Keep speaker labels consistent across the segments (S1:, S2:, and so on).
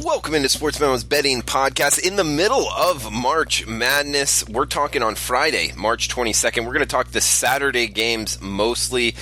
S1: Welcome into Sportsmemo's betting podcast in the middle of March Madness. We're talking on Friday, March 22nd. We're going to talk the Saturday games mostly.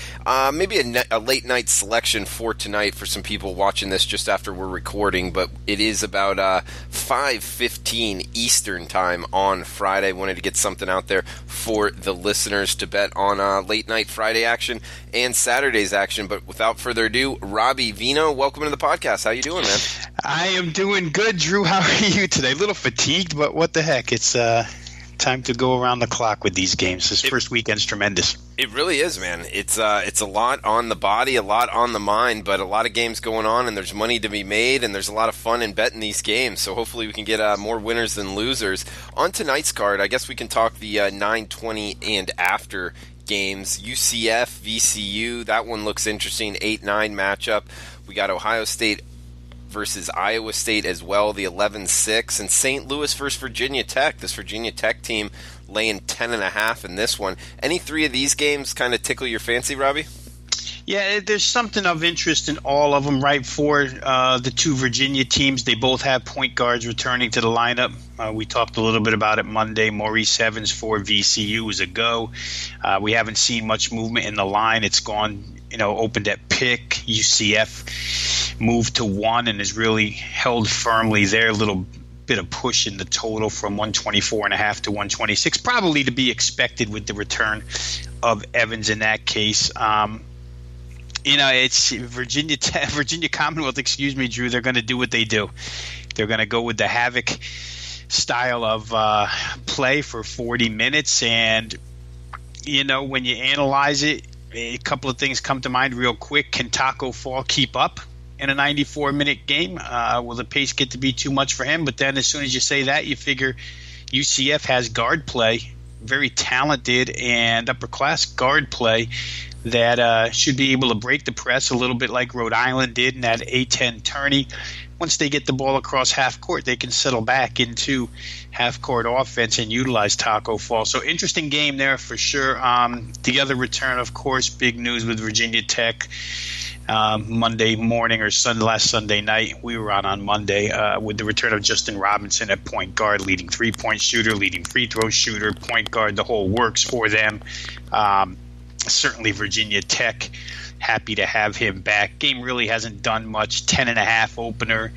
S1: Maybe a late night selection for tonight for some people watching this just after we're recording, but it is about 5:15 Eastern time on Friday. Wanted to get something out there for the listeners to bet on late night Friday action and Saturday's action. But without further ado, Robbie Veno, welcome to the podcast. How you doing, man?
S2: I am doing good, Drew. How are you today? A little fatigued, but what the heck? It's time to go around the clock with these games. This first weekend's tremendous.
S1: It really is, man. It's a lot on the body, a lot on the mind, but a lot of games going on, and there's money to be made, and there's a lot of fun in betting these games. So hopefully we can get more winners than losers. On tonight's card, I guess we can talk the 9:20 and after games. UCF, VCU, that one looks interesting. 8-9 matchup. We got Ohio State versus Iowa State as well, the 11-6, and St. Louis versus Virginia Tech. This Virginia Tech team laying 10.5 in this one. Any three of these games kind of tickle your fancy, Robbie?
S2: Yeah, there's something of interest in all of them, right? For the two Virginia teams, they both have point guards returning to the lineup. We talked a little bit about it Monday. Maurice Evans for VCU is a go. We haven't seen much movement in the line. It's gone, opened at pick. UCF moved to 1 and is really held firmly there. A little bit of push in the total from 124.5 to 126, probably to be expected with the return of Evans in that case. It's Virginia Commonwealth, Drew. They're going to do what they do. They're going to go with the havoc style of play for 40 minutes. And, when you analyze it, a couple of things come to mind real quick. Can Taco Fall keep up in a 94-minute game? Will the pace get to be too much for him? But then as soon as you say that, you figure UCF has guard play, very talented and upper-class guard play that should be able to break the press a little bit like Rhode Island did in that A-10 tourney. Once they get the ball across half court, they can settle back into half-court offense and utilize Taco Fall. So interesting game there for sure. The other return, of course, big news with Virginia Tech. Monday morning or last Sunday night, we were on Monday with the return of Justin Robinson at point guard, leading three-point shooter, leading free throw shooter, point guard, the whole works for them. Certainly Virginia Tech, happy to have him back. Game really hasn't done much. 10.5 opener,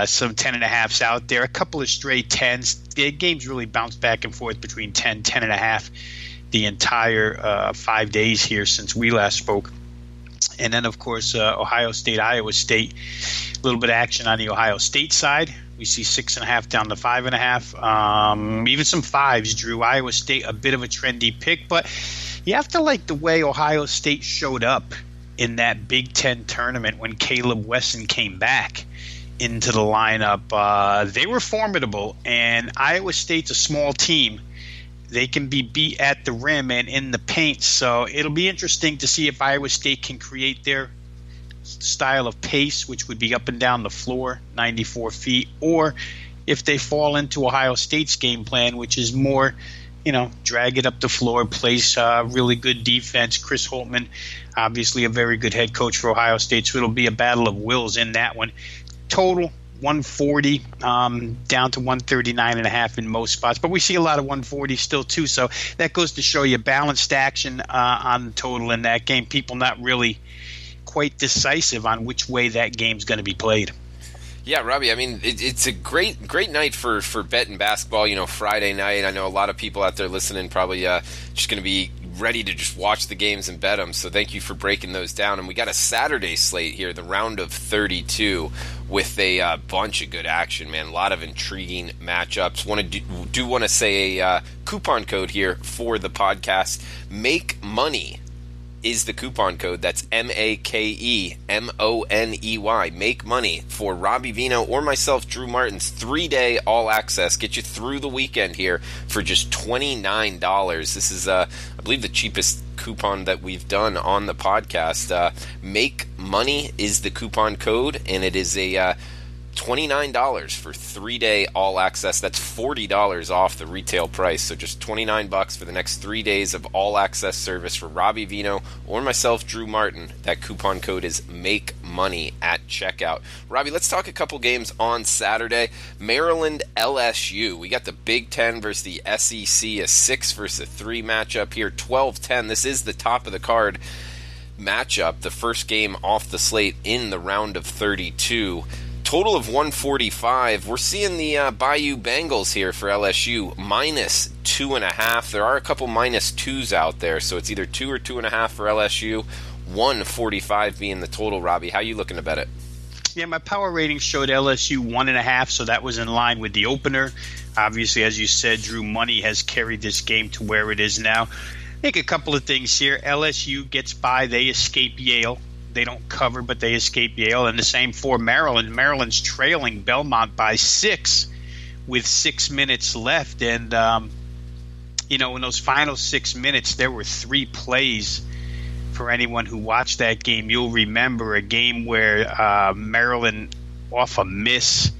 S2: some 10.5s out there, a couple of straight 10s. The game's really bounced back and forth between 10, 10.5 the entire 5 days here since we last spoke. And then, of course, Ohio State, Iowa State, a little bit of action on the Ohio State side. We see 6.5 down to 5.5. Even some 5s, Drew. Iowa State, a bit of a trendy pick, but you have to like the way Ohio State showed up in that Big Ten tournament when Caleb Wesson came back into the lineup. They were formidable, and Iowa State's a small team. They can be beat at the rim and in the paint, so it'll be interesting to see if Iowa State can create their style of pace, which would be up and down the floor, 94 feet, or if they fall into Ohio State's game plan, which is more, drag it up the floor, plays really good defense. Chris Holtmann, obviously a very good head coach for Ohio State, so it'll be a battle of wills in that one. Total 140 down to 139.5 in most spots, but we see a lot of 140 still too, so that goes to show you balanced action on the total in that game. People not really quite decisive on which way that game's going to be played.
S1: Yeah, Robbie, I mean, it's a great night for betting basketball, Friday night. I know a lot of people out there listening probably just going to be ready to just watch the games and bet them, so thank you for breaking those down. And we got a Saturday slate here, the round of 32, with a bunch of good action, man. A lot of intriguing matchups. Do want to say a coupon code here for the podcast. MAKEMONEY is the coupon code. That's MAKEMONEY. Make money for Robbie Veno or myself, Drew Martin's 3-day all access. Get you through the weekend here for just $29. This is, I believe, the cheapest coupon that we've done on the podcast. Make Money is the coupon code, and it is a $29 for 3-day all access. That's $40 off the retail price. So just $29 for the next 3 days of all access service for Robbie Veno or myself, Drew Martin. That coupon code is MAKEMONEY at checkout. Robbie, let's talk a couple games on Saturday. Maryland LSU. We got the Big Ten versus the SEC, a 6 versus a 3 matchup here. 12-10. This is the top of the card matchup, the first game off the slate in the round of 32. Total of 145. We're seeing the Bayou Bengals here for LSU minus 2.5. There are a couple minus 2s out there, so it's either 2 or 2.5 for LSU. 145 being the total. Robbie, how you looking to bet it?
S2: Yeah, my power rating showed LSU 1.5, so that was in line with the opener. Obviously, as you said, Drew, money has carried this game to where it is now. I think a couple of things here. LSU gets by. They escape Yale. They don't cover, but they escape Yale. And the same for Maryland. Maryland's trailing Belmont by 6 with 6 minutes left. And, in those final 6 minutes, there were 3 plays. For anyone who watched that game, you'll remember a game where Maryland, off a miss,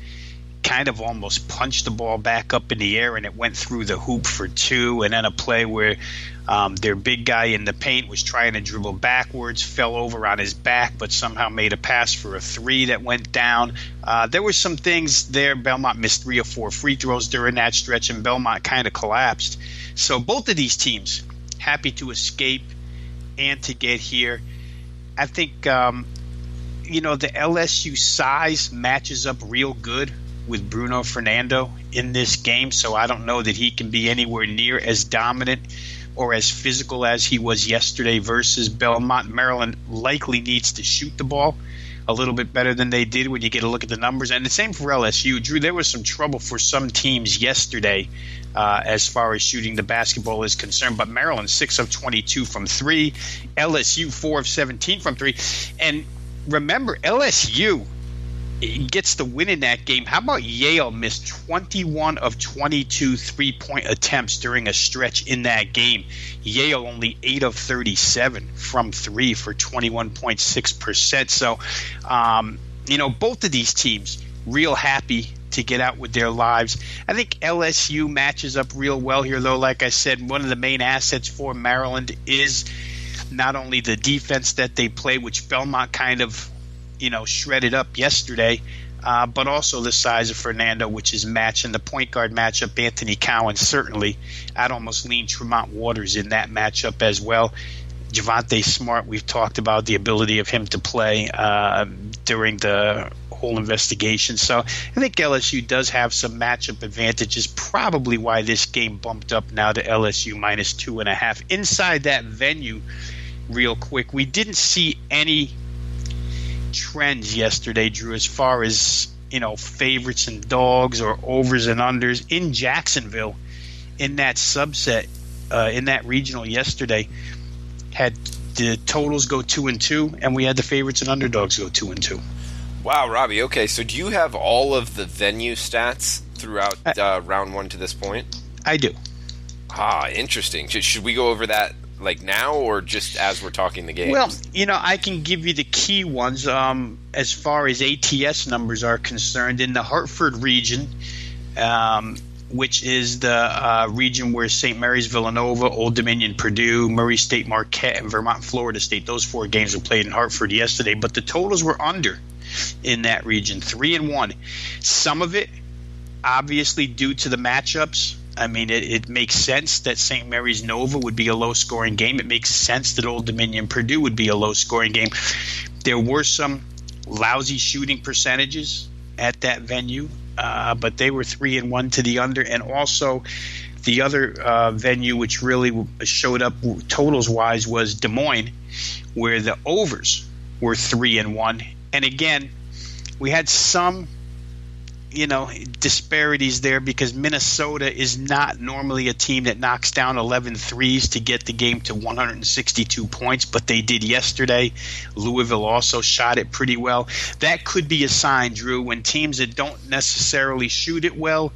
S2: kind of almost punched the ball back up in the air and it went through the hoop for 2. And then a play where their big guy in the paint was trying to dribble backwards, fell over on his back, but somehow made a pass for a 3 that went down. There were some things there. Belmont missed 3 or 4 free throws during that stretch, and Belmont kind of collapsed. So both of these teams happy to escape and to get here. I think, the LSU size matches up real good with Bruno Fernando in this game, so I don't know that he can be anywhere near as dominant or as physical as he was yesterday versus Belmont. Maryland likely needs to shoot the ball a little bit better than they did when you get a look at the numbers. And the same for LSU. Drew, there was some trouble for some teams yesterday as far as shooting the basketball is concerned, but Maryland 6 of 22 from 3, LSU 4 of 17 from 3. And remember, LSU gets the win in that game. How about Yale missed 21 of 22 3-point attempts during a stretch in that game? Yale only 8 of 37 from 3 for 21.6%. So, both of these teams real happy to get out with their lives. I think LSU matches up real well here, though. Like I said, one of the main assets for Maryland is not only the defense that they play, which Belmont kind of shredded up yesterday, but also the size of Fernando, which is matched. In the point guard matchup, Anthony Cowan, certainly. I'd almost lean Tremont Waters in that matchup as well. Javonte Smart, we've talked about the ability of him to play during the whole investigation. So I think LSU does have some matchup advantages, probably why this game bumped up now to LSU minus 2.5. Inside that venue, real quick, we didn't see any trends yesterday, Drew, as far as favorites and dogs or overs and unders in Jacksonville. In that subset, in that regional yesterday, had the totals go 2-2, and we had the favorites and underdogs go 2-2.
S1: Wow, Robbie. Okay, so do you have all of the venue stats throughout round 1 to this point?
S2: I do.
S1: Interesting. Should we go over that like now or just as we're talking the games?
S2: Well, I can give you the key ones as far as ATS numbers are concerned. In the Hartford region, which is the region where St. Mary's Villanova, Old Dominion Purdue, Murray State Marquette, and Vermont Florida State, those 4 games were played in Hartford yesterday, but the totals were under in that region, 3-1. Some of it obviously due to the matchups. I mean, it makes sense that St. Mary's Nova would be a low-scoring game. It makes sense that Old Dominion Purdue would be a low-scoring game. There were some lousy shooting percentages at that venue, but they were 3-1 to the under. And also the other venue which really showed up totals-wise was Des Moines, where the overs were 3-1. And again, we had some disparities there because Minnesota is not normally a team that knocks down 11 threes to get the game to 162 points, but they did yesterday. Louisville also shot it pretty well. That could be a sign, Drew, when teams that don't necessarily shoot it well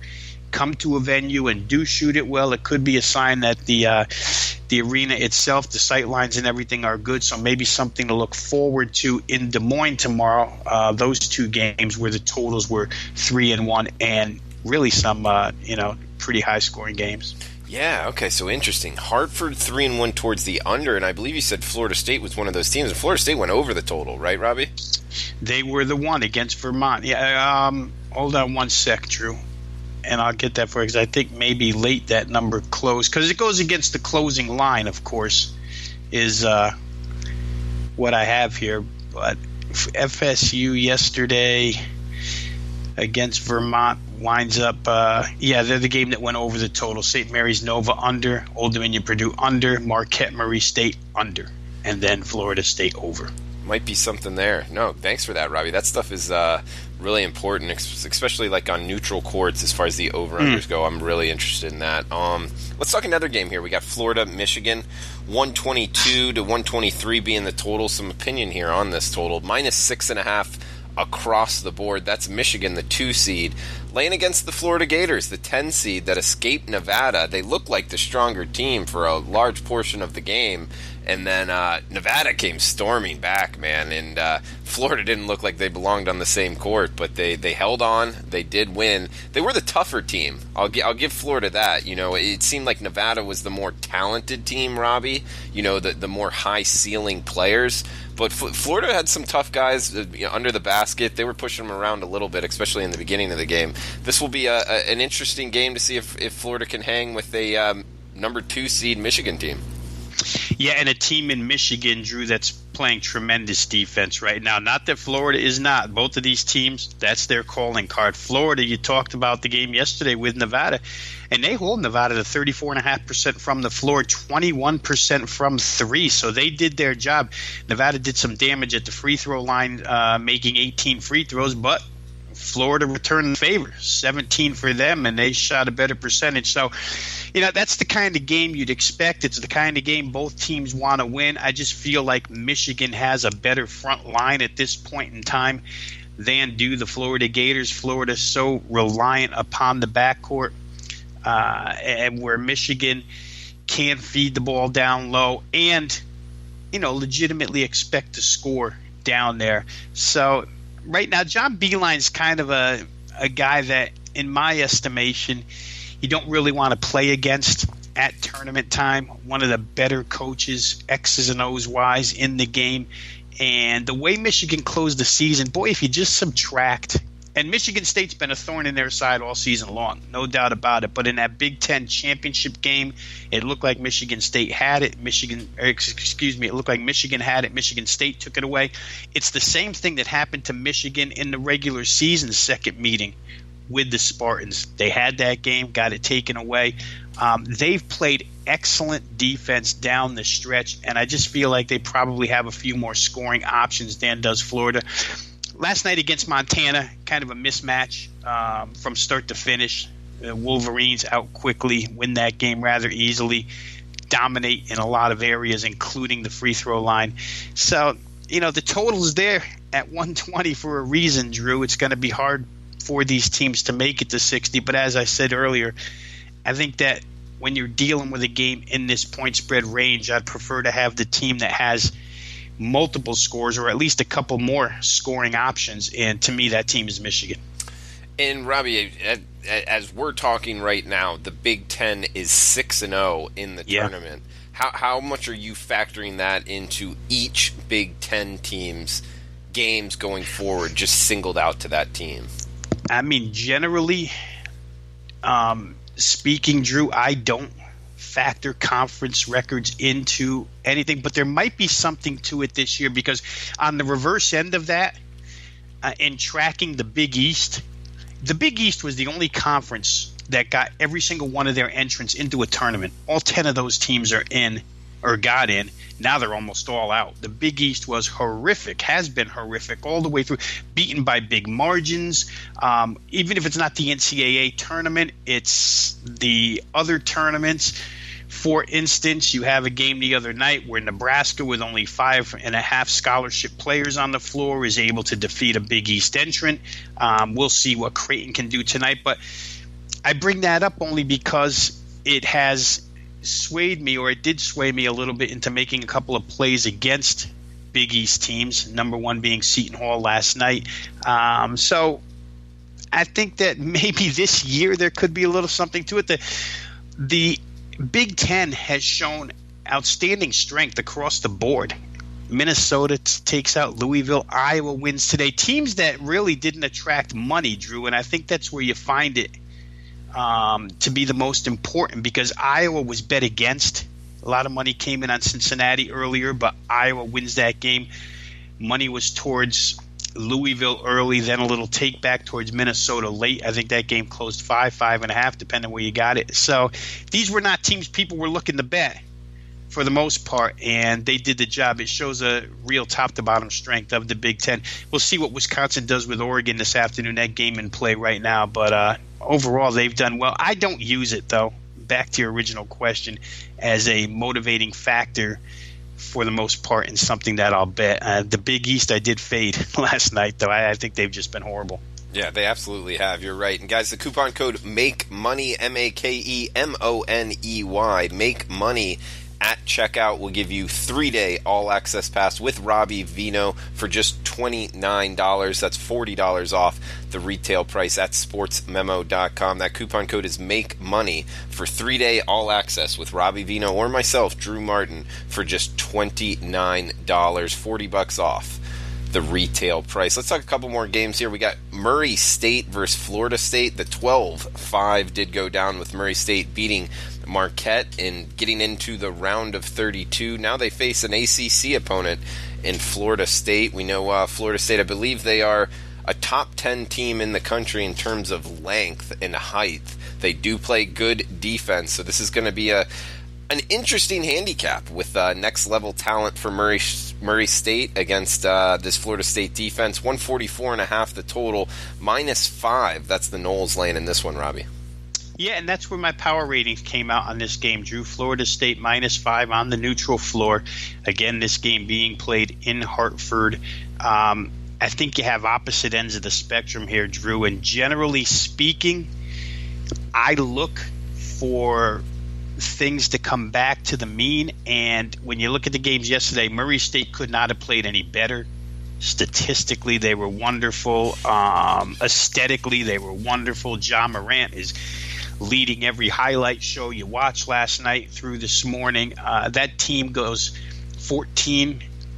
S2: come to a venue and do shoot it well, it could be a sign that the arena itself, the sight lines and everything are good. So maybe something to look forward to in Des Moines tomorrow. Those two games where the totals were 3-1 and really some pretty high scoring games.
S1: Yeah, okay, so interesting. Hartford 3-1 towards the under, and I believe you said Florida State was one of those teams, and Florida State went over the total, right, Robbie?
S2: They were the one against Vermont. Yeah, hold on one sec, Drew, and I'll get that for you, because I think maybe late that number closed, because it goes against the closing line, of course, is what I have here. But FSU yesterday against Vermont winds up, they're the game that went over the total. St. Mary's Nova under, Old Dominion Purdue under, Marquette Murray State under, and then Florida State over.
S1: Might be something there. No, thanks for that, Robbie. That stuff is really important, especially like on neutral courts as far as the over-unders go. I'm really interested in that. Let's talk another game here. We got Florida, Michigan, 122 to 123 being the total. Some opinion here on this total. -6.5 across the board. That's Michigan, the 2 seed, laying against the Florida Gators, the 10 seed that escaped Nevada. They looked like the stronger team for a large portion of the game, and then Nevada came storming back, man, and Florida didn't look like they belonged on the same court, but they held on. They did win. They were the tougher team. I'll give Florida that. It seemed like Nevada was the more talented team, Robbie, the more high-ceiling players. But Florida had some tough guys under the basket. They were pushing them around a little bit, especially in the beginning of the game. This will be an interesting game to see if Florida can hang with a number 2 seed Michigan team.
S2: Yeah, and a team in Michigan, Drew, that's playing tremendous defense right now. Not that Florida is not. Both of these teams, that's their calling card. Florida, you talked about the game yesterday with Nevada, and they hold Nevada to 34.5% from the floor, 21% from 3. So they did their job. Nevada did some damage at the free throw line, making 18 free throws, but Florida returned the favor, 17 for them, and they shot a better percentage. So, that's the kind of game you'd expect. It's the kind of game both teams want to win. I just feel like Michigan has a better front line at this point in time than do the Florida Gators. Florida's so reliant upon the backcourt, and where Michigan can feed the ball down low and, legitimately expect to score down there. So right now, John Beilein's kind of a guy that, in my estimation, you don't really want to play against at tournament time. One of the better coaches, X's and O's wise, in the game. And the way Michigan closed the season, boy, if you just subtract, and Michigan State's been a thorn in their side all season long, no doubt about it. But in that Big Ten championship game, it looked like Michigan State had it. It looked like Michigan had it. Michigan State took it away. It's the same thing that happened to Michigan in the regular season second meeting with the Spartans. They had that game, got it taken away. They've played excellent defense down the stretch, and I just feel like they probably have a few more scoring options than does Florida. Last night against Montana, kind of a mismatch from start to finish. The Wolverines out quickly, win that game rather easily, dominate in a lot of areas, including the free throw line. So, the total is there at 120 for a reason, Drew. It's going to be hard for these teams to make it to 60. But as I said earlier, I think that when you're dealing with a game in this point spread range, I'd prefer to have the team that has multiple scores or at least a couple more scoring options. And to me, that team is Michigan.
S1: And Robbie, as we're talking right now, the Big Ten is 6-0 in the tournament. How much are you factoring that into each Big Ten team's games going forward, just singled out to that team?
S2: I mean, generally speaking, Drew, I don't factor conference records into anything, but there might be something to it this year because on the reverse end of that, in tracking the Big East was the only conference that got every single one of their entrants into a tournament. All 10 of those teams are in or got in. Now they're almost all out. The Big East was horrific, has been horrific all the way through, beaten by big margins. Even if it's not the NCAA tournament, it's the other tournaments. For instance, you have a game the other night where Nebraska, with only 5.5 scholarship players on the floor, is able to defeat a Big East entrant. We'll see what Creighton can do tonight. But I bring that up only because it has swayed me, or it did sway me a little bit into making a couple of plays against Big East teams, number one being Seton Hall last night. So I think that maybe this year there could be a little something to it. The Big Ten has shown outstanding strength across the board. Minnesota takes out Louisville. Iowa wins today. Teams that really didn't attract money, Drew, and I think that's where you find it to be the most important, because Iowa was bet against. A lot of money came in on Cincinnati earlier, but Iowa wins that game. Money was towards Louisville early, then a little take back towards Minnesota late. I think that game closed 5.5, depending where you got it. So these were not teams people were looking to bet for the most part, and they did the job. It shows a real top-to-bottom strength of the Big Ten. We'll see what Wisconsin does with Oregon this afternoon. That game in play right now, but overall they've done well. I don't use it, though, back to your original question, as a motivating factor for the most part in something that I'll bet. The Big East I did fade last night, though. I think they've just been horrible.
S1: Yeah, they absolutely have. You're right. And guys, the coupon code MAKEMONEY, MAKEMONEY, Make Money at checkout will give you 3-day all-access pass with Robbie Veno for just $29. That's $40 off the retail price at sportsmemo.com. That coupon code is MAKEMONEY for 3-day all-access with Robbie Veno or myself, Drew Martin, for just $29, $40 off the retail price. Let's talk a couple more games here. We got Murray State versus Florida State. The 12-5 did go down with Murray State beating Marquette and getting into the round of 32. Now they face an ACC opponent in Florida State. We know Florida State, I believe they are a top 10 team in the country in terms of length and height. They do play good defense, so this is going to be an interesting handicap with next level talent for Murray State against this Florida State defense. 144.5 the total, -5. That's the Knowles lane in this one, Robbie.
S2: Yeah, and that's where my power ratings came out on this game, Drew. Florida State -5 on the neutral floor. Again, this game being played in Hartford. I think you have opposite ends of the spectrum here, Drew. And generally speaking, I look for things to come back to the mean. And when you look at the games yesterday, Murray State could not have played any better. Statistically, they were wonderful. Aesthetically, they were wonderful. Ja Morant is leading every highlight show you watched last night through this morning. That team goes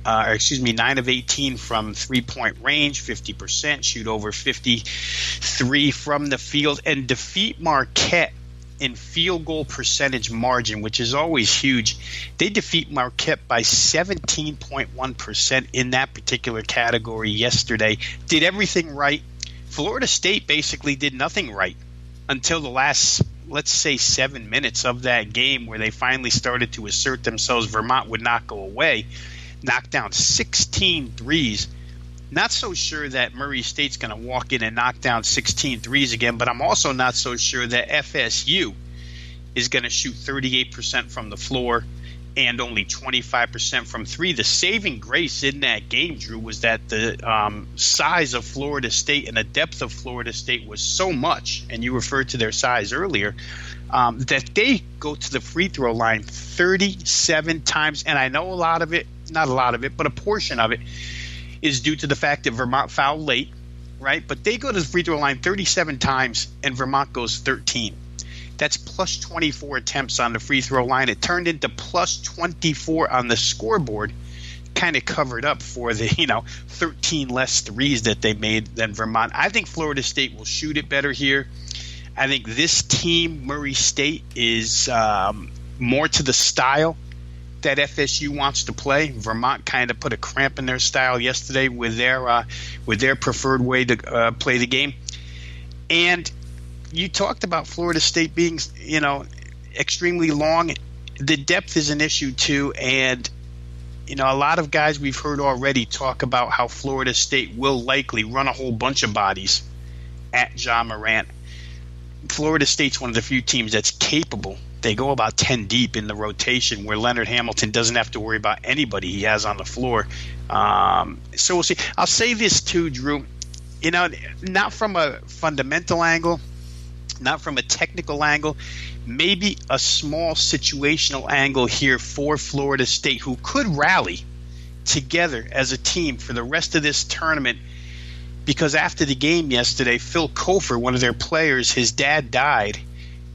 S2: 9 of 18 from three-point range, 50%, shoot over 53 from the field, and defeat Marquette in field goal percentage margin, which is always huge. They defeat Marquette by 17.1% in that particular category yesterday. Did everything right. Florida State basically did nothing right until the last, let's say, 7 minutes of that game, where they finally started to assert themselves. Vermont would not go away. Knocked down 16 threes. Not so sure that Murray State's going to walk in and knock down 16 threes again, but I'm also not so sure that FSU is going to shoot 38% from the floor and only 25% from three. The saving grace in that game, Drew, was that the size of Florida State and the depth of Florida State was so much, and you referred to their size earlier, that they go to the free throw line 37 times. And I know a lot of it, not a lot of it, but a portion of it is due to the fact that Vermont fouled late, right? But they go to the free throw line 37 times, and Vermont goes 13. That's plus 24 attempts on the free throw line. It turned into plus 24 on the scoreboard, kind of covered up for the 13 less threes that they made than Vermont. I think Florida State will shoot it better here. I think this team, Murray State, is more to the style that FSU wants to play. Vermont kind of put a cramp in their style yesterday with their preferred way to play the game. And you talked about Florida State being, extremely long. The depth is an issue too, and a lot of guys we've heard already talk about how Florida State will likely run a whole bunch of bodies at Ja Morant. Florida State's one of the few teams that's capable. They go about 10 deep in the rotation, where Leonard Hamilton doesn't have to worry about anybody he has on the floor. So we'll see. I'll say this too, Drew. Not from a fundamental angle, not from a technical angle, maybe a small situational angle here for Florida State, who could rally together as a team for the rest of this tournament. Because after the game yesterday, Phil Kofer, one of their players, his dad died.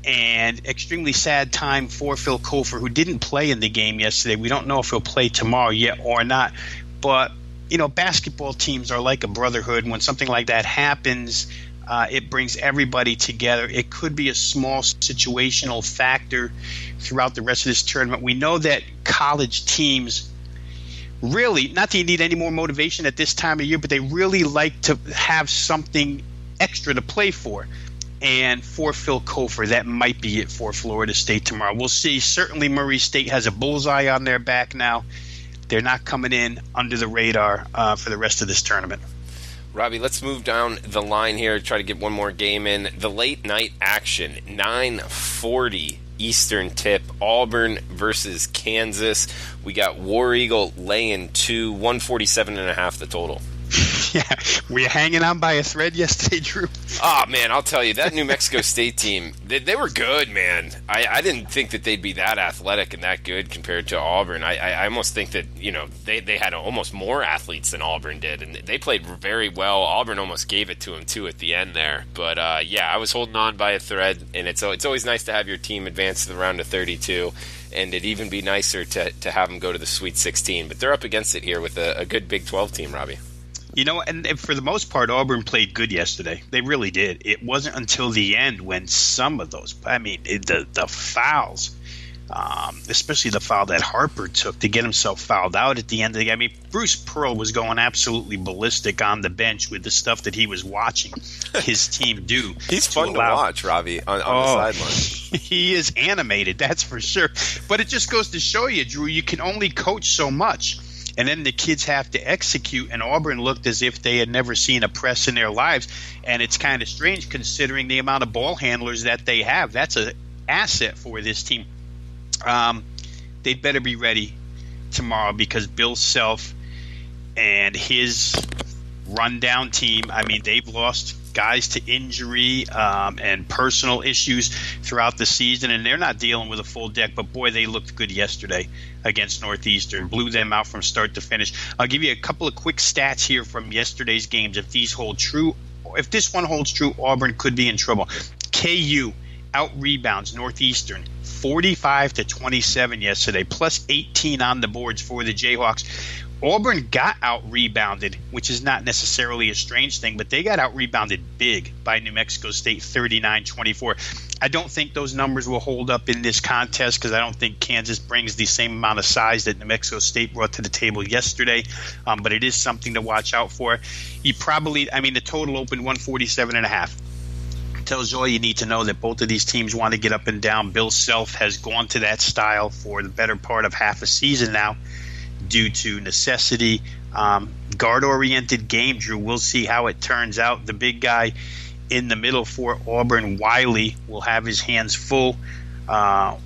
S2: And extremely sad time for Phil Kofer, who didn't play in the game yesterday. We don't know if he'll play tomorrow yet or not. But, basketball teams are like a brotherhood. When something like that happens, it brings everybody together. It could be a small situational factor throughout the rest of this tournament. We know that college teams really, not that you need any more motivation at this time of year, but they really like to have something extra to play for. And for Phil Kofer, that might be it for Florida State tomorrow. We'll see. Certainly Murray State has a bullseye on their back now. They're not coming in under the radar for the rest of this tournament.
S1: Robbie, let's move down the line here, try to get one more game in. The late night action, 9:40 Eastern tip, Auburn versus Kansas. We got War Eagle laying 2, 147.5 the total.
S2: Yeah, were you hanging on by a thread yesterday, Drew?
S1: Oh, man, I'll tell you, that New Mexico State team, they were good, man. I didn't think that they'd be that athletic and that good compared to Auburn. I almost think that, they had almost more athletes than Auburn did, and they played very well. Auburn almost gave it to them, too, at the end there. But, I was holding on by a thread, and it's always nice to have your team advance to the round of 32, and it'd even be nicer to have them go to the Sweet 16. But they're up against it here with a good Big 12 team, Robbie.
S2: And for the most part, Auburn played good yesterday. They really did. It wasn't until the end when some of those, the fouls, especially the foul that Harper took to get himself fouled out at the end of the game. Bruce Pearl was going absolutely ballistic on the bench with the stuff that he was watching his team do.
S1: He's fun to watch, Robbie, on the sideline.
S2: He is animated, that's for sure. But it just goes to show you, Drew, you can only coach so much. And then the kids have to execute, and Auburn looked as if they had never seen a press in their lives. And it's kind of strange considering the amount of ball handlers that they have. That's an asset for this team. They'd better be ready tomorrow because Bill Self and his rundown team, they've lost guys to injury and personal issues throughout the season, and they're not dealing with a full deck. But, boy, they looked good yesterday against Northeastern. Blew them out from start to finish. I'll give you a couple of quick stats here from yesterday's games. If these hold true, if this one holds true, Auburn could be in trouble. KU out-rebounds Northeastern 45-27 yesterday, plus 18 on the boards for the Jayhawks. Auburn got out-rebounded, which is not necessarily a strange thing, but they got out-rebounded big by New Mexico State, 39-24. I don't think those numbers will hold up in this contest because I don't think Kansas brings the same amount of size that New Mexico State brought to the table yesterday, but it is something to watch out for. The total opened 147.5. Tells you all you need to know that both of these teams want to get up and down. Bill Self has gone to that style for the better part of half a season now, due to necessity. Guard-oriented game, Drew. We'll see how it turns out. The big guy in the middle for Auburn, Wiley, will have his hands full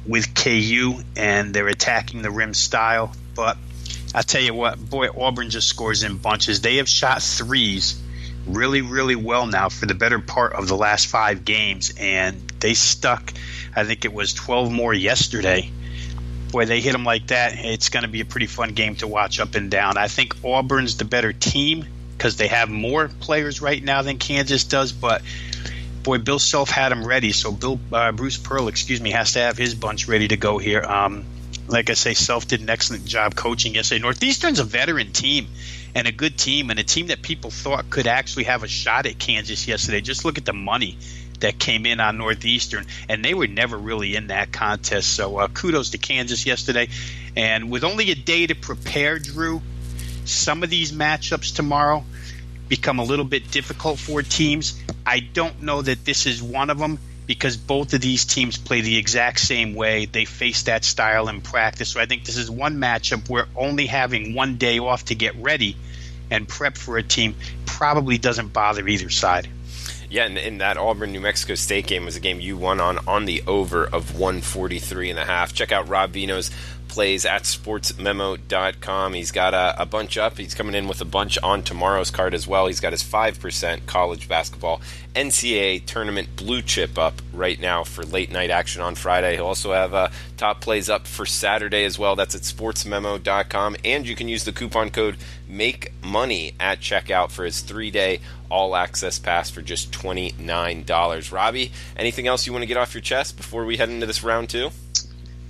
S2: with KU, and they're attacking the rim style. But I tell you what, boy, Auburn just scores in bunches. They have shot threes really, really well now for the better part of the last 5 games, and they stuck, I think it was 12 more yesterday. Boy, they hit them like that. It's going to be a pretty fun game to watch up and down. I think Auburn's the better team because they have more players right now than Kansas does. But, boy, Bill Self had them ready. So Bruce Pearl, has to have his bunch ready to go here. Like I say, Self did an excellent job coaching yesterday. Northeastern's a veteran team and a good team, and a team that people thought could actually have a shot at Kansas yesterday. Just look at the money that came in on Northeastern, and they were never really in that contest. So kudos to Kansas yesterday. And with only a day to prepare, Drew, some of these matchups tomorrow become a little bit difficult for teams. I don't know that this is one of them because both of these teams play the exact same way. They face that style in practice. So I think this is one matchup where only having one day off to get ready and prep for a team probably doesn't bother either side.
S1: Yeah, and that Auburn-New Mexico State game was a game you won on the over of 143.5. Check out Rob Veno's plays at sportsmemo.com. He's got a bunch up. He's coming in with a bunch on tomorrow's card as well. He's got his 5% college basketball NCAA tournament blue chip up right now for late night action on Friday. He'll also have top plays up for Saturday as well. That's at sportsmemo.com. And you can use the coupon code MAKEMONEY at checkout for his 3-day all-access pass for just $29. Robbie, anything else you want to get off your chest before we head into this round two?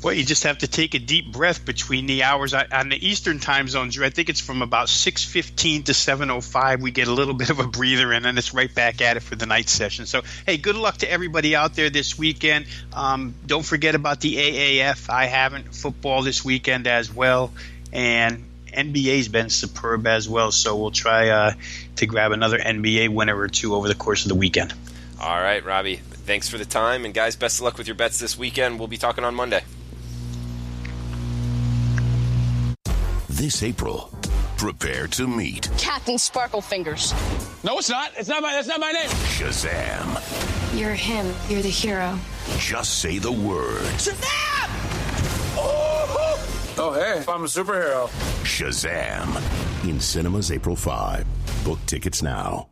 S2: Well, you just have to take a deep breath between the hours. On the Eastern time zones, I think it's from about 6:15 to 7:05. We get a little bit of a breather, and then it's right back at it for the night session. So, hey, good luck to everybody out there this weekend. Don't forget about the AAF. I haven't football this weekend as well, and NBA's been superb as well. So we'll try to grab another NBA winner or two over the course of the weekend.
S1: All right, Robbie. Thanks for the time, and guys, best of luck with your bets this weekend. We'll be talking on Monday.
S3: This April, prepare to meet
S4: Captain Sparkle Fingers.
S5: No, it's not. That's not my name.
S3: Shazam.
S6: You're him. You're the hero.
S3: Just say the word.
S5: Shazam! Oh, hey, I'm a superhero.
S3: Shazam. In cinemas April 5. Book tickets now.